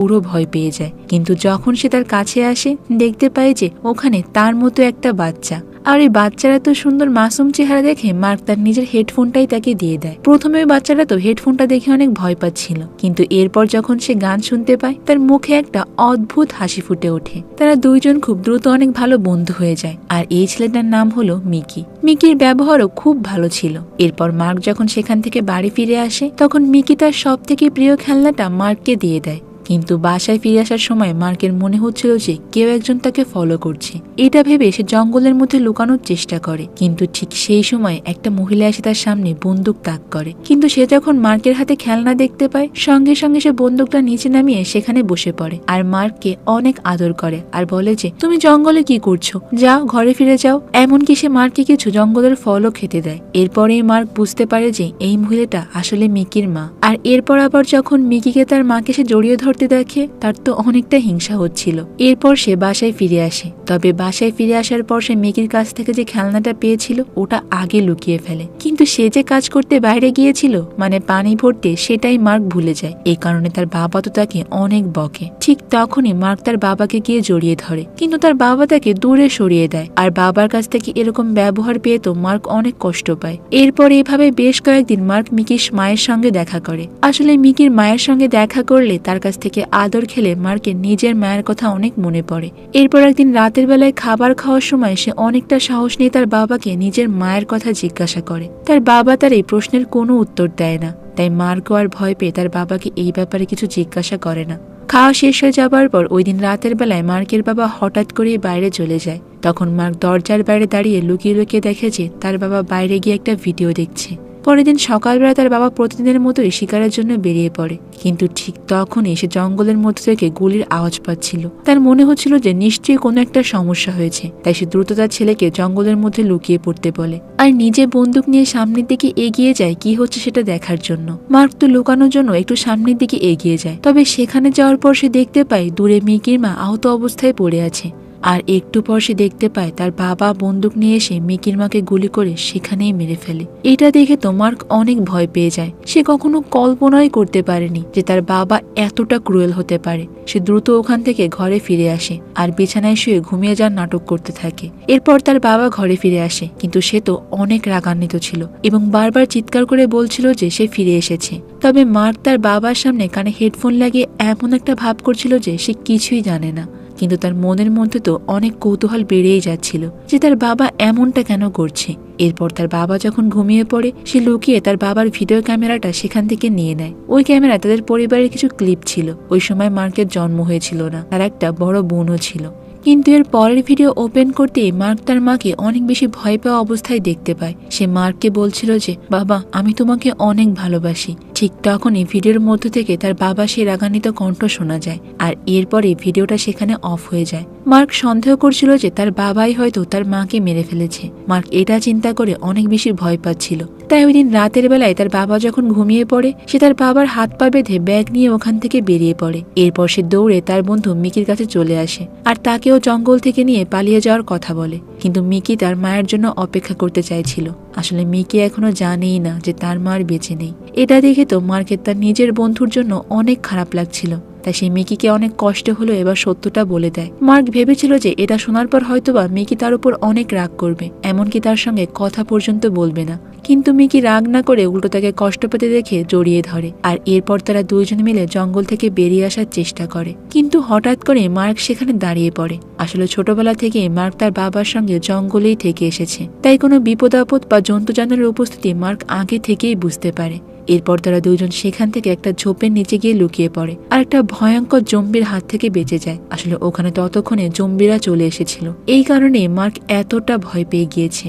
পুরো ভয় পেয়ে যায়। কিন্তু যখন সে তার কাছে আসে দেখতে পায় যে ওখানে তার মতো একটা বাচ্চা। আর এই বাচ্চারা তো সুন্দর মাসুম চেহারা দেখে মার্ক তার নিজের হেডফোনটাই তাকে দিয়ে দেয়। প্রথমে ওই বাচ্চাটা তো হেডফোনটা দেখে অনেক ভয় পাচ্ছিল, কিন্তু এরপর যখন সে গান শুনতে পায় তার মুখে একটা অদ্ভুত হাসি ফুটে ওঠে। তারা দুইজন খুব দ্রুত অনেক ভালো বন্ধু হয়ে যায়। আর এই ছেলেটার নাম হলো মিকি। মিকির ব্যবহারও খুব ভালো ছিল। এরপর মার্ক যখন সেখান থেকে বাড়ি ফিরে আসে তখন মিকি তার সব থেকে প্রিয় খেলনাটা মার্ককে দিয়ে দেয়। কিন্তু বাসায় ফিরে আসার সময় মার্কের মনে হচ্ছিল যে কেউ একজন তাকে ফলো করছে। এটা ভেবে সে জঙ্গলের মধ্যে লুকানোর চেষ্টা করে, কিন্তু ঠিক সেই সময় একটা মহিলা এসে তার সামনে বন্দুক তাক করে। কিন্তু সে যখন মার্কের হাতে খেলনা দেখতে পায় সঙ্গে সঙ্গে সে বন্দুকটা নিচে নামিয়ে সেখানে বসে পড়ে আর মার্ককে অনেক আদর করে আর বলে যে তুমি জঙ্গলে কি করছো, যাও ঘরে ফিরে যাও। এমনকি সে মার্ককে কিছু জঙ্গলের ফলও খেতে দেয়। এরপরেই মার্ক বুঝতে পারে যে এই মহিলাটা আসলে মিকির মা। আর এরপর আবার যখন মিকিকে তার মাকে সে জড়িয়ে ধরতে দেখে তার তো অনেকটা হিংসা হচ্ছিল। এরপর সে বাসায় ফিরে আসে। তবে বাসায় ফিরে আসার পর সে মিকির কাছ থেকে যে খেলনাটা পেয়েছিল ওটা আগে লুকিয়ে ফেলে। কিন্তু সে যে কাজ করতে বাইরে গিয়েছিল মানে পানি ভরতে, সেটাই মার্ক ভুলে যায়। এই কারণে তার বাবা তো তাকে অনেক বকে। ঠিক তখনই মার্ক তার বাবাকে গিয়ে জড়িয়ে ধরে, কিন্তু তার বাবা তাকে দূরে সরিয়ে দেয়। আর বাবার কাছ থেকে এরকম ব্যবহার পেয়ে তো মার্ক অনেক কষ্ট পায়। এরপর এভাবে বেশ কয়েকদিন মার্ক মিকির মায়ের সঙ্গে দেখা করে। আসলে মিকির মায়ের সঙ্গে দেখা করলে তার কাছ থেকে আদর খেলে মার্কের নিজের মায়ের কথা অনেক মনে পড়ে। এরপর একদিন রাতের বেলায় খাবার খাওয়ার সময় সে অনেকটা সাহস নিয়ে তার বাবাকে নিজের মায়ের কথা জিজ্ঞাসা করে। তার বাবা তার এই প্রশ্নের কোনো উত্তর দেয় না। তাই মার্কও আর ভয় পেয়ে তার বাবাকে এই ব্যাপারে কিছু জিজ্ঞাসা করে না। খাওয়া শেষ হয়ে যাবার পর ওই দিন রাতের বেলায় মার্কের বাবা হঠাৎ করে বাইরে চলে যায়। তখন মার্ক দরজার বাইরে দাঁড়িয়ে লুকিয়ে লুকিয়ে দেখে যে তার বাবা বাইরে গিয়ে একটা ভিডিও দেখছে। পরের দিন সকালবেলা তার বাবা প্রতিদিনের মতোই শিকারের জন্য বেরিয়ে পড়ে, কিন্তু ঠিক তখনই সে জঙ্গলের মধ্যে থেকে গুলির আওয়াজ পাচ্ছিল। তার মনে হচ্ছিল যে নিশ্চয়ই কোনো একটা সমস্যা হয়েছে। তাই সে দ্রুত তার ছেলেকে জঙ্গলের মধ্যে লুকিয়ে পড়তে বলে আর নিজে বন্দুক নিয়ে সামনের দিকে এগিয়ে যায় কি হচ্ছে সেটা দেখার জন্য। মার্ক তো লুকানোর জন্য একটু সামনের দিকে এগিয়ে যায়। তবে সেখানে যাওয়ার পর সে দেখতে পায় দূরে মিকির মা আহত অবস্থায় পড়ে আছে। আর একটু পর সে দেখতে পায় তার বাবা বন্দুক নিয়ে এসে মিকির মাকে গুলি করে সেখানেই মেরে ফেলে। এটা দেখে তো মার্ক অনেক ভয় পেয়ে যায়। সে কখনো কল্পনাই করতে পারেনি যে তার বাবা এতটা ক্রুয়েল হতে পারে। সে দ্রুত ওখান থেকে ঘরে ফিরে আসে আর বিছানায় শুয়ে ঘুমিয়ে যাওয়ার নাটক করতে থাকে। এরপর তার বাবা ঘরে ফিরে আসে, কিন্তু সে তো অনেক রাগান্বিত ছিল এবং বারবার চিৎকার করে বলছিল যে সে ফিরে এসেছে। তবে মার্ক তার বাবার সামনে কানে হেডফোন লাগিয়ে এমন একটা ভাব করছিল যে সে কিছুই জানে না। কিন্তু তার মনের মধ্যে তো অনেক কৌতূহল বেড়েই যাচ্ছিল যে তার বাবা এমনটা কেন করছে। এরপর তার বাবা যখন ঘুমিয়ে পড়ে সে লুকিয়ে তার বাবার ভিডিও ক্যামেরাটা সেখান থেকে নিয়ে নেয়। ওই ক্যামেরায় তাদের পরিবারের কিছু ক্লিপ ছিল। ওই সময় মার্কের জন্ম হয়েছিল না, তার একটা বড় বোনও ছিল। কিন্তু এর পরের ভিডিও ওপেন করতেই মার্ক তার মাকে অনেক বেশি ভয় পাওয়া অবস্থায় দেখতে পায়। সে মার্ককে বলছিল যে বাবা আমি তোমাকে অনেক ভালোবাসি। ঠিক তখনই ভিডিওর মধ্য থেকে তার বাবা সেই রাগান্বিত কণ্ঠ শোনা যায় আর এরপরে ভিডিওটা সেখানে অফ হয়ে যায়। মার্ক সন্দেহ করছিল যে তার বাবাই হয়তো তার মাকে মেরে ফেলেছে। মার্ক এটা চিন্তা করে অনেক বেশি ভয় পাচ্ছিল। তাই ওই দিন রাতের বেলায় তার বাবা যখন ঘুমিয়ে পড়ে সে তার বাবার হাত পা বেঁধে ব্যাগ নিয়ে ওখান থেকে বেরিয়ে পড়ে। এরপর সে দৌড়ে তার বন্ধু মিকির কাছে চলে আসে আর তাকেও জঙ্গল থেকে নিয়ে পালিয়ে যাওয়ার কথা বলে। কিন্তু মিকি তার মায়ের জন্য অপেক্ষা করতে চাইছিল। আসলে মিকি এখনো জানেই না যে তার মার বেঁচে নেই। এটা দেখে তো মার্কের তার নিজের বন্ধুর জন্য অনেক খারাপ লাগছিল। তাই সে মিকিকে অনেক কষ্ট হলো এবার সত্যটা বলে দেয়। মার্ক ভেবেছিল যে এটা শোনার পর হয়তোবা মিকি তার উপর অনেক রাগ করবে, এমনকি তার সঙ্গে কথা পর্যন্ত বলবে না। কিন্তু মিকি রাগ না করে উল্টো তাকে কষ্ট পেতে দেখে জড়িয়ে ধরে আর এরপর তারা দুইজন মিলে জঙ্গল থেকে বেরিয়ে আসার চেষ্টা করে। কিন্তু হঠাৎ করে মার্ক সেখানে দাঁড়িয়ে পড়ে। আসলে ছোটবেলা থেকে মার্ক তার বাবার সঙ্গে জঙ্গলেই থেকে এসেছে, তাই কোনো বিপদ আপদ বা জন্তু জানোয়ারের উপস্থিতি মার্ক আগে থেকেই বুঝতে পারে। এরপর তারা দুইজন সেখান থেকে একটা ঝোপের নিচে গিয়ে লুকিয়ে পড়ে আর একটা ভয়ঙ্কর জম্বির হাত থেকে বেঁচে যায়। আসলে ওখানে ততক্ষণে জম্বিরা চলে এসেছিল, এই কারণে মার্ক এতটা ভয় পেয়ে গিয়েছে।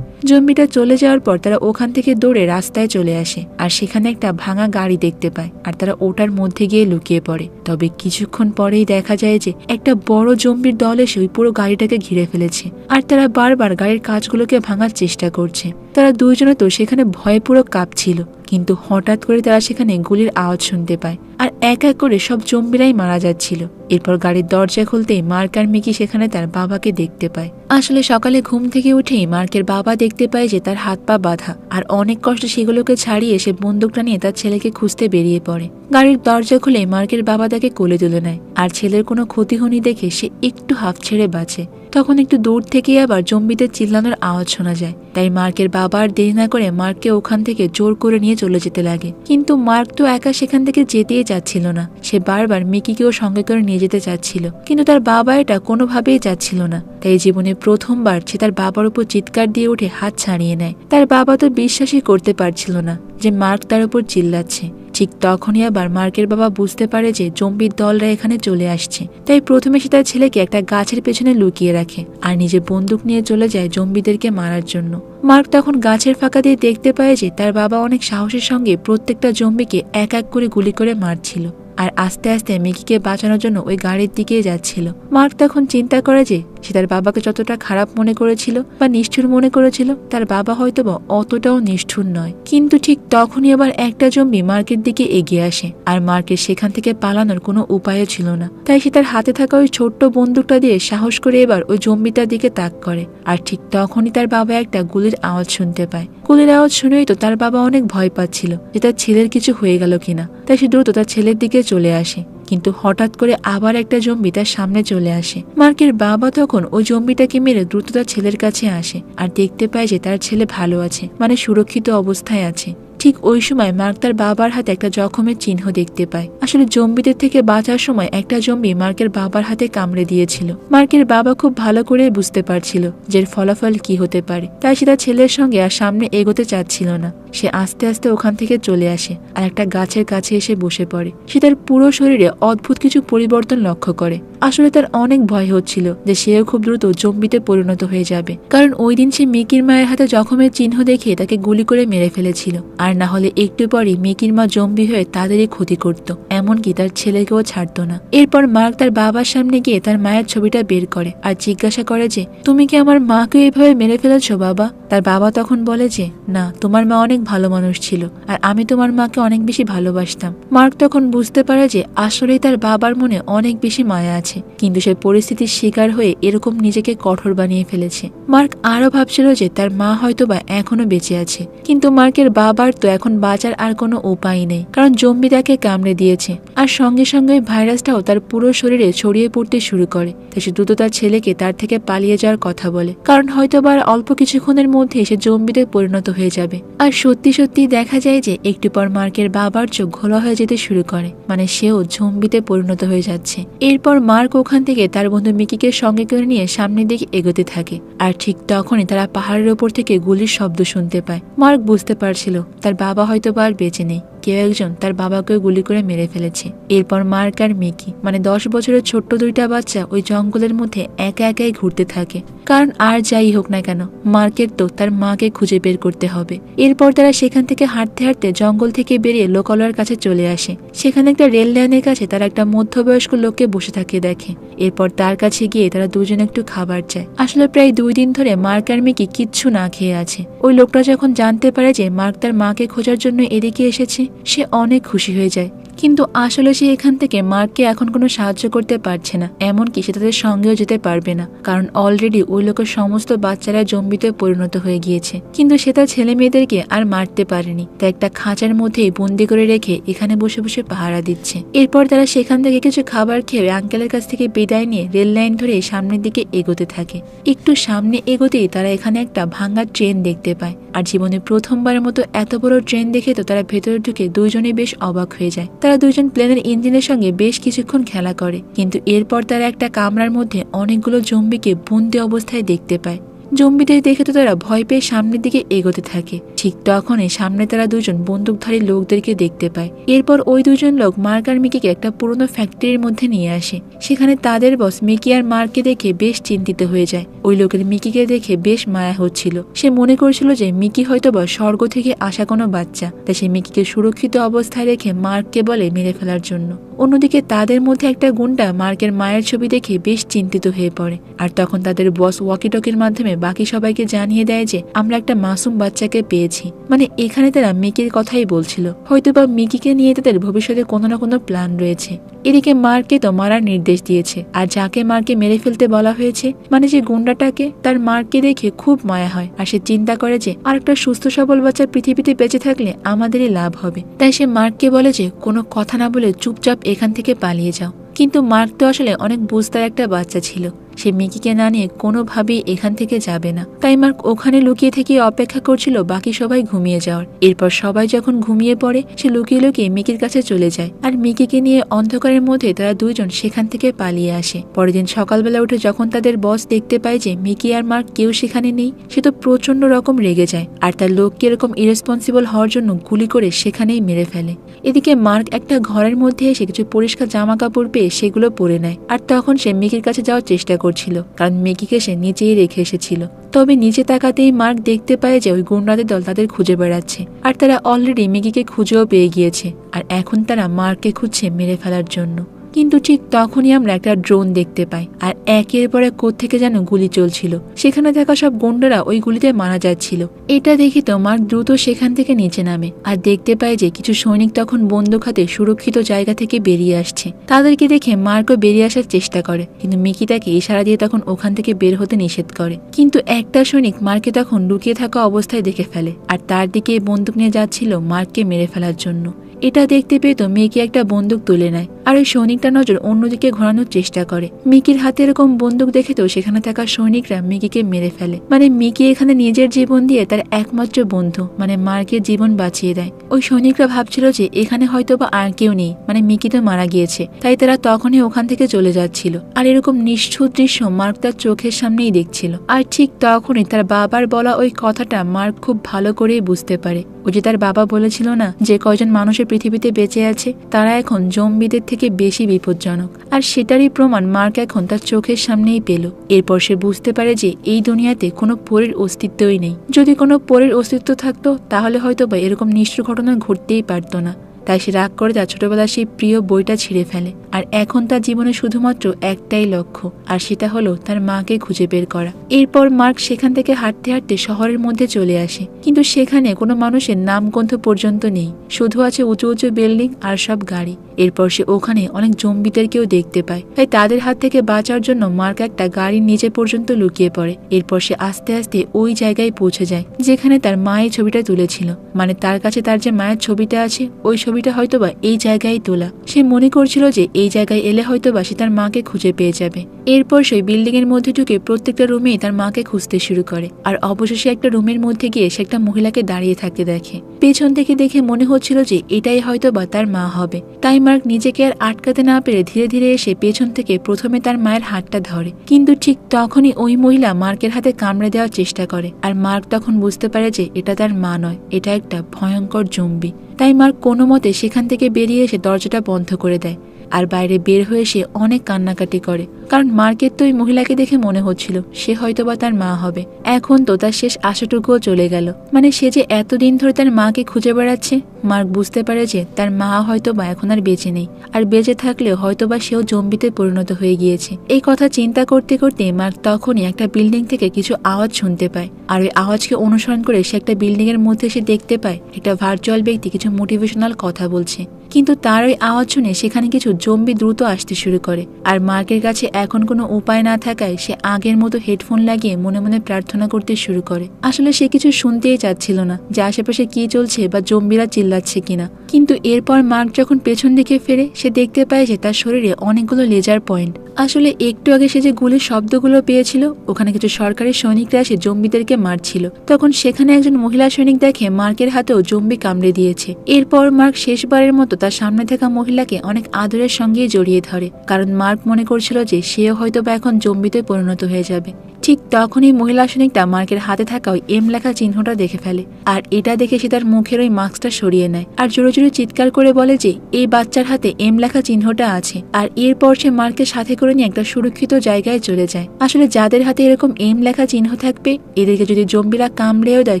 জম্বিটা চলে যাওয়ার পর তারা ওখান থেকে দৌড়ে রাস্তায় চলে আসে আর সেখানে একটা ভাঙা গাড়ি দেখতে পায় আর তারা ওটার মধ্যে গিয়ে লুকিয়ে পড়ে। তবে কিছুক্ষণ পরেই দেখা যায় যে একটা বড় জম্বির দল এসে ওই পুরো গাড়িটাকে ঘিরে ফেলেছে আর তারা বারবার গাড়ির কাঁচগুলোকে ভাঙার চেষ্টা করছে। তারা দুইজনে তো সেখানে ভয়ে পুরো কাঁপছিল। কিন্তু হঠাৎ করে তারা সেখানে গুলির আওয়াজ শুনতে পায় আর এক এক করে সব জম্বিরাই মারা যাচ্ছিল। এরপর গাড়ির দরজা খুলতেই মার্ক আর মিকি সেখানে তার বাবাকে দেখতে পায়। আসলে সকালে ঘুম থেকে উঠেই মার্কের বাবা দেখতে পায় যে তার হাত পা বাঁধা, আর অনেক কষ্টে সেগুলোকে ছাড়িয়ে সে বন্দুকটা নিয়ে তার ছেলেকে খুঁজতে বেরিয়ে পড়ে। গাড়ির দরজা খুলে মার্কের বাবা তাকে কোলে তুলে নেয়, আর ছেলের কোনো ক্ষতি হয়নি দেখে সে একটু হাঁফ ছেড়ে বাঁচে। তখন একটু দূর থেকে আবার জম্বিদের চিল্লানোর আওয়াজ শোনা যায়, তাই মার্কের বাবা আর দেরি না করে মার্ককে ওখান থেকে জোর করে নিয়ে চলে যেতে লাগে। কিন্তু মার্ক তো একা সেখান থেকে যেতেই চাচ্ছিল না, সে বারবার মিকিকেও সঙ্গে করে নিয়ে যেতে চাচ্ছিল, কিন্তু তার বাবা এটা কোনোভাবেই চাচ্ছিল না। তাই জীবনে প্রথমবার সে তার বাবার উপর চিৎকার দিয়ে উঠে হাত ছাড়িয়ে নেয়। তার বাবা তো বিশ্বাসই করতে পারছিল না যে মার্ক তার উপর চিল্লাচ্ছে। ঠিক তখনই আবার মার্কের বাবা বুঝতে পারে যে জম্বির দলরা এখানে চলে আসছে, তাই প্রথমে সে তার ছেলেকে একটা গাছের পেছনে লুকিয়ে রাখে আর নিজে বন্দুক নিয়ে চলে যায় জম্বিদেরকে মারার জন্য। মার্ক তখন গাছের ফাঁকা দিয়ে দেখতে পায় যে তার বাবা অনেক সাহসের সঙ্গে প্রত্যেকটা জম্বিকে এক এক করে গুলি করে মারছিল, আর আস্তে আস্তে মিকিকে বাঁচানোর জন্য ওই গাড়ির দিকে যাচ্ছিল। মার্ক তখন চিন্তা করে যে সে তার বাবাকে যতটা খারাপ মনে করেছিল বা নিষ্ঠুর মনে করেছিল, তার বাবা হয়তো বা অতটাও নিষ্ঠুর নয়। কিন্তু ঠিক তখনই আবার একটা জম্বি মার্কের দিকে এগিয়ে আসে, আর মার্কের সেখান থেকে পালানোর কোনো উপায়ও ছিল না। তাই সে তার হাতে থাকা ওই ছোট্ট বন্দুকটা দিয়ে সাহস করে এবার ওই জম্বিটার দিকে তাক করে। আর ঠিক তখনই তার বাবা একটা গুলির আওয়াজ শুনতে পায়। গুলির আওয়াজ শুনেই তো তার বাবা অনেক ভয় পাচ্ছিল যে তার ছেলের কিছু হয়ে গেল কিনা, তাই সে দ্রুত তার ছেলের দিকে চলে আসে। কিন্তু হঠাৎ করে আবার একটা জম্বি তার সামনে চলে আসে। মার্কের বাবা তখন ওই জম্বিটাকে মেরে দ্রুত তার ছেলের কাছে আসে, আর দেখতে পায় যে তার ছেলে ভালো আছে, মানে সুরক্ষিত অবস্থায় আছে। ঠিক ওই সময় মার্ক তার বাবার হাতে একটা জখমের চিহ্ন দেখতে পায়। আসলে জম্বিদের থেকে বাঁচার সময় একটা জম্বি মার্কের বাবার হাতে কামড়ে দিয়েছিল। মার্কের বাবা খুব ভালো করে বুঝতে পারছিল যে ফলাফল কি হতে পারে, তাই সে তার ছেলের সঙ্গে আর সামনে এগোতে চাচ্ছিল না। সে আস্তে আস্তে ওখান থেকে চলে আসে আর একটা গাছের কাছে এসে বসে পড়ে। সে তার পুরো শরীরে অদ্ভুত কিছু পরিবর্তন লক্ষ্য করে। আসলে তার অনেক ভয় হচ্ছিল যে সেও খুব দ্রুত জম্বিতে পরিণত হয়ে যাবে, কারণ ওই দিন সে মিকির মায়ের হাতে জখমের চিহ্ন দেখিয়ে তাকে গুলি করে মেরে ফেলেছিল, আর না হলে একটু পরই মিকির মা জম্বি হয়ে তাদেরই ক্ষতি করত, এমনকি তার ছেলেকেও ছাড়তো না। এরপর মার্ক তার বাবার সামনে গিয়ে তার মায়ের ছবিটা বের করে আর জিজ্ঞাসা করে যে তুমি কি আমার মাকে এভাবে মেরে ফেলেছো বাবা? তার বাবা তখন বলে যে না, তোমার মা অনেক ভালো মানুষ ছিল, আর আমি তোমার মাকে অনেক বেশি ভালোবাসতাম। মার্ক তখন বুঝতে পারে যে আসলেই তার বাবার মনে অনেক বেশি মায়া আছে, কিন্তু সে পরিস্থিতির শিকার হয়ে এরকম নিজেকে কঠোর বানিয়ে ফেলেছে। মার্ক আরো ভাবছিল যে তার মা হয়তোবা এখনো বেঁচে আছে, কিন্তু মার্কের বাবার তো এখন বাঁচার আর কোনো উপায় নেই, কারণ জম্বি তাকে কামড়ে দিয়েছে, আর সঙ্গে সঙ্গে ভাইরাসটাও তার পুরো শরীরে ছড়িয়ে পড়তে শুরু করে। তাই সে দ্রুত তার ছেলেকে তার থেকে পালিয়ে যাওয়ার কথা বলে, কারণ হয়তোবা আর অল্প কিছুক্ষণের মধ্যে সে জম্বিতে পরিণত হয়ে যাবে। আর সত্যি সত্যি দেখা যায় যে একটু পর মার্কের বাবার চোখ ঘোলা হয়ে যেতে শুরু করে, মানে সেও জম্বিতে পরিণত হয়ে যাচ্ছে। এরপর মার্ক ওখান থেকে তার বন্ধু মিকিকে সঙ্গে করে নিয়ে সামনের দিকে এগোতে থাকে, আর ঠিক তখনই তারা পাহাড়ের ওপর থেকে গুলির শব্দ শুনতে পায়। মার্ক বুঝতে পারছিল তার বাবা হয়তো আর বেঁচে নেই, কেউ একজন তার বাবাকে গুলি করে মেরে ফেলেছে। এরপর মার্ক আর মিকি মানে 10 বছরের ছোট্ট দুইটা বাচ্চা ওই জঙ্গলের মধ্যে একা একাই ঘুরতে থাকে, কারণ আর যাই হোক না কেন মার্কের তো তার মাকে খুঁজে বের করতে হবে। এরপর তারা সেখান থেকে হাঁটতে হাঁটতে জঙ্গল থেকে বেরিয়ে লোকালয়ের কাছে চলে আসে। সেখানে একটা রেল লাইনের কাছে তারা একটা মধ্যবয়স্ক লোককে বসে থাকে দেখে। এরপর তার কাছে গিয়ে তারা দুজনে একটু খাবার চায়। আসলে প্রায় 2 দিন ধরে মার্ক আর মিকি কিচ্ছু না খেয়ে আছে। ওই লোকটা যখন জানতে পারে যে মার্ক তার মাকে খোঁজার জন্য এদিকে এসেছে, সে অনেক খুশি হয়ে যায়। কিন্তু আসলে সে এখান থেকে মার্ককে এখন কোনো সাহায্য করতে পারছে না, এমনকি সে তাদের সঙ্গেও যেতে পারবে না, কারণ অলরেডি ওই লোকের সমস্ত বাচ্চারা জম্বিতে পরিণত হয়ে গিয়েছে। কিন্তু সে তার ছেলে মেয়েদেরকে আর মারতে পারেনি, তাই একটা খাঁচার মধ্যেই বন্দি করে রেখে এখানে বসে বসে পাহারা দিচ্ছে। এরপর তারা সেখান থেকে কিছু খাবার খেয়ে আঙ্কেলের কাছ থেকে বিদায় নিয়ে রেল লাইন ধরে সামনের দিকে এগোতে থাকে। একটু সামনে এগোতেই তারা এখানে একটা ভাঙা ট্রেন দেখতে পায়, আর জীবনে প্রথমবারের মতো এত বড় ট্রেন দেখে তো তারা ভেতরে ঢুকে দুইজনেই বেশ অবাক হয়ে যায়। তারা দুজন প্লেনের ইঞ্জিনের সঙ্গে বেশ কিছুক্ষণ খেলা করে, কিন্তু এরপর তারা একটা কামরার মধ্যে অনেকগুলো জম্বিকে বন্দি অবস্থায় দেখতে পায়। জম্বিদের দেখে তো তারা ভয় পেয়ে সামনের দিকে এগোতে থাকে। ঠিক তখনই সামনে তারা দুজন বন্দুকধারী লোকদেরকে দেখতে পায়। এরপর ওই দুজন লোক মার্ক আর মিকিকে একটা পুরোনো ফ্যাক্টরির মধ্যে নিয়ে আসে। সেখানে তাদের বস মিকি আর মার্ককে দেখে বেশ চিন্তিত হয়ে যায়। ওই লোকের মিকিকে দেখে বেশ মায়া হচ্ছিল। সে মনে করছিল যে মিকি হয়তো বা স্বর্গ থেকে আসা কোনো বাচ্চা, তাই সে মিকিকে সুরক্ষিত অবস্থায় রেখে মার্ককে বলে মেরে ফেলার জন্য। অন্যদিকে তাদের মধ্যে একটা গুন্ডা মার্কের মায়ের ছবি দেখে বেশ চিন্তিত হয়ে পড়ে, আর তখন তাদের বস ওয়াকিটকির মাধ্যমে বাকি সবাইকে জানিয়ে দেয় যে আমরা একটা মাসুম বাচ্চাকে পেয়েছি। মানে এখানে তারা মিকির কথাই বলছিল, হয়তোবা মিকিকে নিয়ে তাদের ভবিষ্যতে কোনো না কোনো প্ল্যান রয়েছে। এদিকে মারকে তো মারার নির্দেশ দিয়েছে, আর যাকে মারকে মেরে ফেলতে বলা হয়েছে মানে যে গুন্ডাটাকে, তার মারকে দেখে খুব মায়া হয়। আর সে চিন্তা করে যে আর একটা সুস্থ সবল বাচ্চা পৃথিবীতে বেঁচে থাকলে আমাদেরই লাভ হবে। তাই সে মার্ককে বলে যে কোনো কথা না বলে চুপচাপ এখান থেকে পালিয়ে যাও। কিন্তু মার্ক তো আসলে অনেক বুঝতার একটা বাচ্চা ছিল, সে মিকিকে না নিয়ে কোনোভাবেই এখান থেকে যাবে না। তাই মার্ক ওখানে লুকিয়ে থেকে অপেক্ষা করছিল বাকি সবাই ঘুমিয়ে যাওয়ার। এরপর সবাই যখন ঘুমিয়ে পড়ে সে লুকিয়ে লুকিয়ে মিকির কাছে চলে যায়, আর মিকিকে নিয়ে অন্ধকারের মধ্যে তারা দুইজন সেখান থেকে পালিয়ে আসে। পরের দিন সকালবেলা উঠে যখন তাদের বস দেখতে পায় যে মিকি আর মার্ক কেউ সেখানে নেই, সে তো প্রচন্ড রকম রেগে যায়, আর তার লোককে এরকম ইরেসপন্সিবল হওয়ার জন্য গুলি করে সেখানেই মেরে ফেলে। এদিকে মার্ক একটা ঘরের মধ্যে এসে কিছু পরিষ্কার জামা কাপড় পেয়ে সেগুলো পরে নেয়, আর তখন সে মিকির কাছে যাওয়ার চেষ্টা করছিল, কারণ মিকিকে সে নিচেই রেখে এসেছিল। তবে নিচে তাকাতেই মার্ক দেখতে পায় যে ওই গুন্ডাদের দল তাদের খুঁজে বেড়াচ্ছে, আর তারা অলরেডি মিকিকে খুঁজেও পেয়ে গিয়েছে, আর এখন তারা মার্ককে খুঁজছে মেরে ফেলার জন্য। কিন্তু ঠিক তখনই আমরা একটা ড্রোন দেখতে পাই, আর একের পর এক কোত্থেকে যেন গুলি চলছিল। সেখানে থাকা সব গুন্ডারা ওই গুলিতে মারা যাচ্ছিল। এটা দেখে তো মার্ক দ্রুত সেখান থেকে নিচে নামে, আর দেখতে পায় যে কিছু সৈনিক তখন বন্দুক হাতে সুরক্ষিত জায়গা থেকে বেরিয়ে আসছে। তাদেরকে দেখে মার্কও বেরিয়ে আসার চেষ্টা করে, কিন্তু মিকি তাকে ইশারা দিয়ে তখন ওখান থেকে বের হতে নিষেধ করে। কিন্তু একটা সৈনিক মার্ককে তখন লুকিয়ে থাকা অবস্থায় দেখে ফেলে, আর তার দিকে বন্দুক নিয়ে যাচ্ছিল মার্ককে মেরে ফেলার জন্য। এটা দেখতে পেয়ে তো মিকি একটা বন্দুক তুলে নেয়, আর ওই সৈনিকটা নজর অন্যদিকে ঘোরানোর চেষ্টা করে। মিকির হাতে এরকম বন্দুক দেখে তো সেখানে থাকা সৈনিকরা মিকিকে মেরে ফেলে। মানে মিকি এখানে নিজের জীবন দিয়ে তার একমাত্র বন্ধু মানে মার্কের জীবন বাঁচিয়ে দেয়। ওই সৈনিকরা ভাবছিল যে এখানে হয়তো বা আর কেউ নেই, মানে মিকি তো মারা গিয়েছে, তাই তারা তখনই ওখান থেকে চলে যাচ্ছিল। আর এরকম নিষ্ঠুর দৃশ্য মার্ক তার চোখের সামনেই দেখছিল। আর ঠিক তখনই তার বাবার বলা ওই কথাটা মার্ক খুব ভালো করেই বুঝতে পারে। ও যে তার বাবা বলেছিল না যে কয়জন মানুষের পৃথিবীতে বেঁচে আছে তারা এখন জম্বিদের থেকে বেশি বিপজ্জনক, আর সেটারই প্রমাণ মার্ক এখন তার চোখের সামনেই পেল। এরপর সে বুঝতে পারে যে এই দুনিয়াতে কোনো পরীর অস্তিত্বই নেই। যদি কোনো পরীর অস্তিত্ব থাকতো তাহলে হয়তো বা এরকম নিষ্ঠুর ঘটনা ঘটতেই পারতো না। তাই সে রাগ করে তার ছোটবেলার সেই প্রিয় বইটা ছিঁড়ে ফেলে। আর এখন তার জীবনে শুধুমাত্র একটাই লক্ষ্য, আর সেটা হলো তার মাকে খুঁজে বের করা। এরপর মার্ক সেখান থেকে হাঁটতে হাঁটতে শহরের মধ্যে চলে আসে, কিন্তু সেখানে কোনো মানুষের নামগন্ধ পর্যন্ত নেই, শুধু আছে উঁচু উঁচু বিল্ডিং আর সব গাড়ি। এরপর সে ওখানে অনেক জম্বিদেরকেও দেখতে পায়, তাই তাদের হাত থেকে বাঁচার জন্য মার্ক একটা গাড়ির নিচে পর্যন্ত লুকিয়ে পড়ে। এরপর সে আস্তে আস্তে ওই জায়গায় পৌঁছে যায় যেখানে তার মায়ের ছবিটা তুলেছিল। মানে তার কাছে তার যে মায়ের ছবিটা আছে ওই ছবিটা হয়তোবা এই জায়গায় তোলা। সে মনে করছিল যে এই জায়গায় এলে হয়তোবা সে তার মাকে খুঁজে পেয়ে যাবে। এরপর সেই বিল্ডিং এর মধ্যে ঢুকে প্রত্যেকটা রুমেই তার মাকে খুঁজতে শুরু করে, আর অবশেষে একটা রুমের মধ্যে গিয়ে সে একটা মহিলাকে দাঁড়িয়ে থাকতে দেখে। পেছন থেকে দেখে মনে হচ্ছিল যে এটাই হয়তোবা তার মা হবে। তাই মার্ক নিজেকে আর আটকাতে না পেরে ধীরে ধীরে এসে পেছন থেকে প্রথমে তার মায়ের হাতটা ধরে, কিন্তু ঠিক তখনই ওই মহিলা মার্কের হাতে কামড়ে দেওয়ার চেষ্টা করে। আর মার্ক তখন বুঝতে পারে যে এটা তার মা নয়, এটা একটা ভয়ঙ্কর জম্বি। তাই মার্ক কোনো মতে সেখান থেকে বেরিয়ে এসে দরজাটা বন্ধ করে দেয়, আর বাইরে বের হয়ে সে অনেক কান্নাকাটি করে, কারণ মার্কের তো ওই মহিলাকে দেখে মনে হচ্ছিল সে হয়তোবা তার মা হবে। এখন তো তার শেষ আশাটুকুও চলে গেল। মানে সে যে এতদিন ধরে তার মাকে খুঁজে বেড়াচ্ছে, মার্ক বুঝতে পারে যে তার মা হয়তোবা এখন আর বেঁচে নেই, আর বেঁচে থাকলেও হয়তোবা সেও জম্বিতে পরিণত হয়ে গিয়েছে। এই কথা চিন্তা করতে করতে মার্ক তখনই একটা বিল্ডিং থেকে কিছু আওয়াজ শুনতে পায়, আর ওই আওয়াজকে অনুসরণ করে সে একটা বিল্ডিং এর মধ্যে সে দেখতে পায় একটা ভার্চুয়াল ব্যক্তি কিছু মোটিভেশনাল কথা বলছে। কিন্তু তার ওই আওয়াজ শুনে সেখানে কিছু জম্বি দ্রুত আসতে শুরু করে, আর মার্কের কাছে এখন কোনো উপায় না থাকায় সে আগের মতো হেডফোন লাগিয়ে মনে মনে প্রার্থনা করতে শুরু করে। আসলে সে কিছু শুনতেই চাচ্ছিল না যে আশেপাশে কি চলছে বা জম্বিরা চিল্লাচ্ছে কিনা। কিন্তু এরপর মার্ক যখন পেছন দিকে ফেরে সে দেখতে পায় যে তার শরীরে অনেকগুলো লেজার পয়েন্ট। আসলে একটু আগে সে যে গুলির শব্দগুলো পেয়েছিল ওখানে কিছু সরকারি সৈনিকরা এসে জম্বিদেরকে মারছিল, তখন সেখানে একজন মহিলা সৈনিক দেখে মার্কের হাতেও জম্বি কামড়ে দিয়েছে। এরপর মার্ক শেষবারের মতো তার সামনে থাকা মহিলাকে অনেক আদরের সঙ্গে জড়িয়ে ধরে, কারণ মার্ক মনে করছিল যে সেও হয়তোবা এখন জম্বিতে পরিণত হয়ে যাবে। ঠিক তখনই মহিলা সৈনিকটা মার্কের হাতে থাকা ওই এম লেখা চিহ্নটা দেখে ফেলে, আর এটা দেখে সে তার মুখের ওই মাস্কটা সরিয়ে নেয় আর জোরে জোরে চিৎকার করে বলে যে এই বাচ্চার হাতে এম লেখা চিহ্নটা আছে। আর এরপর সে মার্কের সাথে করে নিয়ে একটা সুরক্ষিত জায়গায় চলে যায়। আসলে যাদের হাতে এরকম এম লেখা চিহ্ন থাকবে এদেরকে যদি জম্বিরা কামড়েও দেয়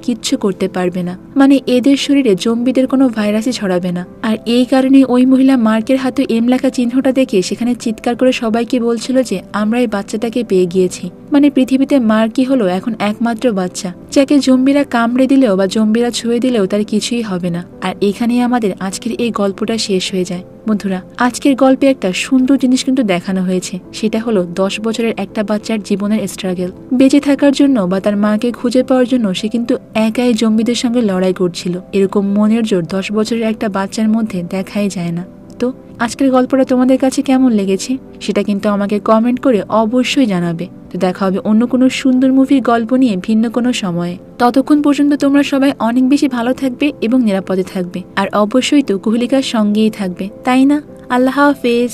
কিচ্ছু করতে পারবে না, মানে এদের শরীরে জম্বিদের কোনো ভাইরাসই ছড়াবে না। আর এই এই কারণে ওই মহিলা মার্কের হাতে এম লেখা চিহ্নটা দেখে সেখানে চিৎকার করে সবাইকে বলছিল যে আমরা এই বাচ্চাটাকে পেয়ে গিয়েছি। মানে পৃথিবীতে মার্কই হলো এখন একমাত্র বাচ্চা, যাকে জম্বিরা কামড়ে দিলেও বা জম্বিরা ছুঁয়ে দিলেও তার কিছুই হবে না। আর এখানেই আমাদের আজকের এই গল্পটা শেষ হয়ে যায়। বন্ধুরা, আজকের গল্পে একটা সুন্দর জিনিস কিন্তু দেখানো হয়েছে, সেটা হলো 10 বছরের একটা বাচ্চার জীবনের স্ট্রাগল। বেঁচে থাকার জন্য বা তার মাকে খুঁজে পাওয়ার জন্য সে কিন্তু একাই জম্বিদের সঙ্গে লড়াই করছিল। এরকম মনের জোর 10 বছরের একটা বাচ্চার মধ্যে দেখাই যায় না। তো আজকের গল্পটা তোমাদের কাছে কেমন লেগেছে সেটা কিন্তু আমাকে কমেন্ট করে অবশ্যই জানাবে। তো দেখা হবে অন্য কোনো সুন্দর মুভির গল্প নিয়ে ভিন্ন কোনো সময়ে। ততক্ষণ পর্যন্ত তোমরা সবাই অনেক বেশি ভালো থাকবে এবং নিরাপদে থাকবে। আর অবশ্যই তো কুহলিকার সঙ্গেই থাকবে, তাই না? আল্লাহ হাফেজ।